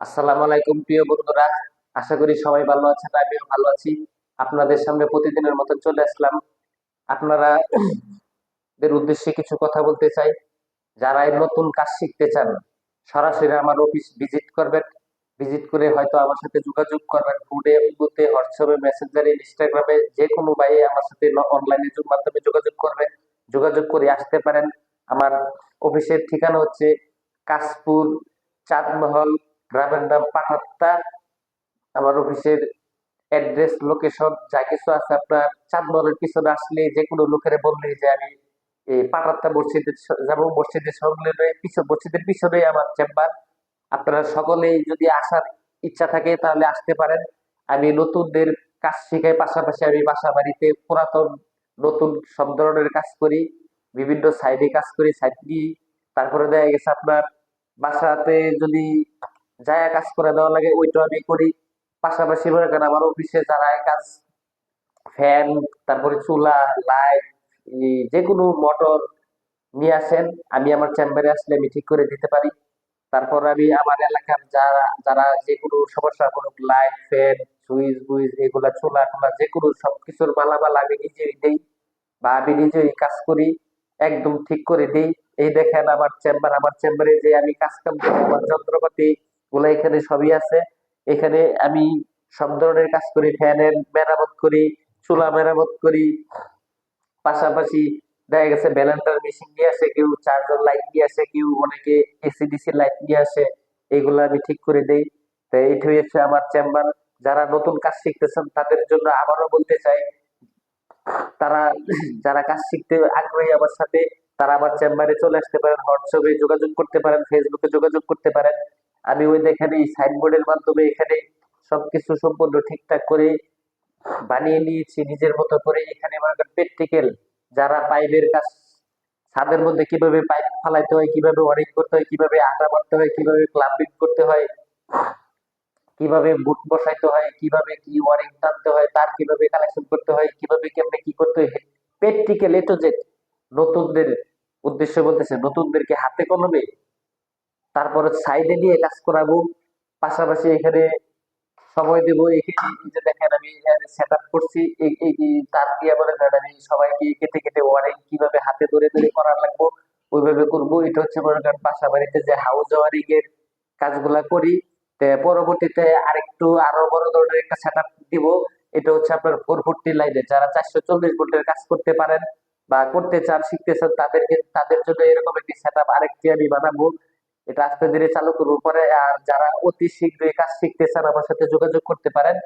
আসসালামু আলাইকুম প্রিয় বন্ধুরা। আশা করি সবাই ভালো আছেন, আমিও ভালো আছি। আপনাদের সামনে প্রতিদিনের মতো চলে আসলাম। আপনারা দের উদ্দেশ্যে কিছু কথা বলতে চাই। যারা এই নতুন কাজ শিখতে চান, সরাসরি আমার অফিস ভিজিট করবেন। ভিজিট করে হয়তো আমার সাথে যোগাযোগ করবেন, ফোনে, ইমোতে, হোয়াটসঅ্যাপে, মেসেঞ্জারে, ইনস্টাগ্রামে, যে কোনো ভাই আমার সাথে অনলাইনে মাধ্যমে যোগাযোগ করবেন। যোগাযোগ করে আসতে পারেন। আমার অফিসের ঠিকানা হচ্ছে কাশপুর, চাঁদমহল, গ্রামের নাম পাঠাত্তা। আমার অফিসের অ্যাড্রেস, লোকেশন যা কিছু আছে, আপনার চাঁদমহলের পিছনে আসলে যে কোনো লোকের বললেই যে আমি এই পাঠাত্তা মসজিদের যাবো। মসজিদের সংলগ্ন মসজিদের পিছনে আমার চেম্বার। আপনারা সকলেই যদি আসার ইচ্ছা থাকে তাহলে আসতে পারেন। আমি নতুনদের কাজ শিখাই, পাশাপাশি আমি বাসা বাড়িতে পুরাতন নতুন সব ধরনের কাজ করি। বিভিন্ন সাইডে কাজ করি, সাইড দিয়ে তারপরে দেখা গেছে আপনার বাসাতে যদি জায়গা কাজ করে দেওয়া লাগে ওইটা আমি করি। পাশাপাশি মনে করেন আমার অফিসে যারা কাজ, ফ্যান, তারপরে চুলা, লাইট, যে কোনো মোটর নিয়ে আসেন, আমি আমার চেম্বারে আসলে আমি ঠিক করে দিতে পারি। তারপর আমি আমার এলাকার যারা যারা যে কোনো সমস্যা করুক, লাইট, ফ্যান, সুইচ বুইচ, এগুলা চুলা টুলা যে কোনো সবকিছুর মালামাল আমি নিজেই দেই, বা আমি নিজেই কাজ করি, একদম ঠিক করে দিই। এই দেখেন আমার চেম্বার। আমার চেম্বারে যে আমি কাজ কাম করি, আমার যন্ত্রপাতি গুলা এখানে সবই আছে। এখানে আমি সব ধরনের কাজ করি, ফ্যানের মেরামত করি, চুলা মেরামত করি। পাশাপাশি দেখা গেছে ব্যালেন্ডার মেশিন নিয়ে আসে কেউ, চার্জার লাইট নিয়ে আসে কেউ, অনেকে এসিডিসি লাইট নিয়ে আসে, এগুলো আমি ঠিক করে দেই। তো এইটাই হচ্ছে আমার চেম্বার। যারা নতুন কাজ শিখতেছেন তাদের জন্য আবারও বলতে চাই, তারা যারা কাজ শিখতে আগ্রহী আমার সাথে, তারা আমার চেম্বারে চলে আসতে পারেন, হোয়াটসঅ্যাপে যোগাযোগ করতে পারেন, ফেসবুকে যোগাযোগ করতে পারেন। আমি ওই দেখেন এই সাইনবোর্ডের মাধ্যমে এখানে সবকিছু সম্পূর্ণ ঠিকঠাক করে বানিয়ে নিয়েছি নিজের মতো করে। এখানে মনে করেন প্র্যাকটিক্যাল, যারা পাইপের কাজ, ছাদের মধ্যে কিভাবে পাইপ ফালাইতে হয়, কিভাবে ওয়ারিং করতে হয়, কিভাবে আটা মারতে হয়, কিভাবে প্লাম্বিং করতে হয়, কিভাবে বুট বসাইতে হয়, কিভাবে কি ওয়ারিং টানতে হয়, তার কিভাবে কালেকশন করতে হয়, কিভাবে কেমনে কি করতে হয়, প্র্যাকটিক্যাল এ টু জেড। নতুনদের উদ্দেশ্যে বলতেছে, নতুনদেরকে হাতে কলমে তারপরে সাইডে নিয়ে কাজ করাবো। পাশাপাশি এখানে সময় দেবো। এখানে এই যে দেখেন আমি সেট আপ করছি, এই তার দিয়ে বলে আমি সবাইকে কেটে কেটে ওয়ারিং কিভাবে হাতে ধরে ধরে করা লাগবো ওইভাবে করবো। এটা হচ্ছে মনে করেন বাসা বাড়িতে যে হাউস ওয়ারিং এর কাজগুলা করি। পরবর্তীতে আরেকটু আরো বড় ধরনের একটা সেট আপ দিব। এটা হচ্ছে আপনার 440 লাইনে যারা 440 ভোল্টের কাজ করতে পারেন বা করতে চান, শিখতে চান, তাদের জন্য এরকম একটি সেট আপ আরেকটি আমি বানাবো। এটা আস্তে ধীরে চালু করবো পরে। আর যারা অতি শীঘ্রই কাজ শিখতে চান আমার সাথে যোগাযোগ করতে পারেন।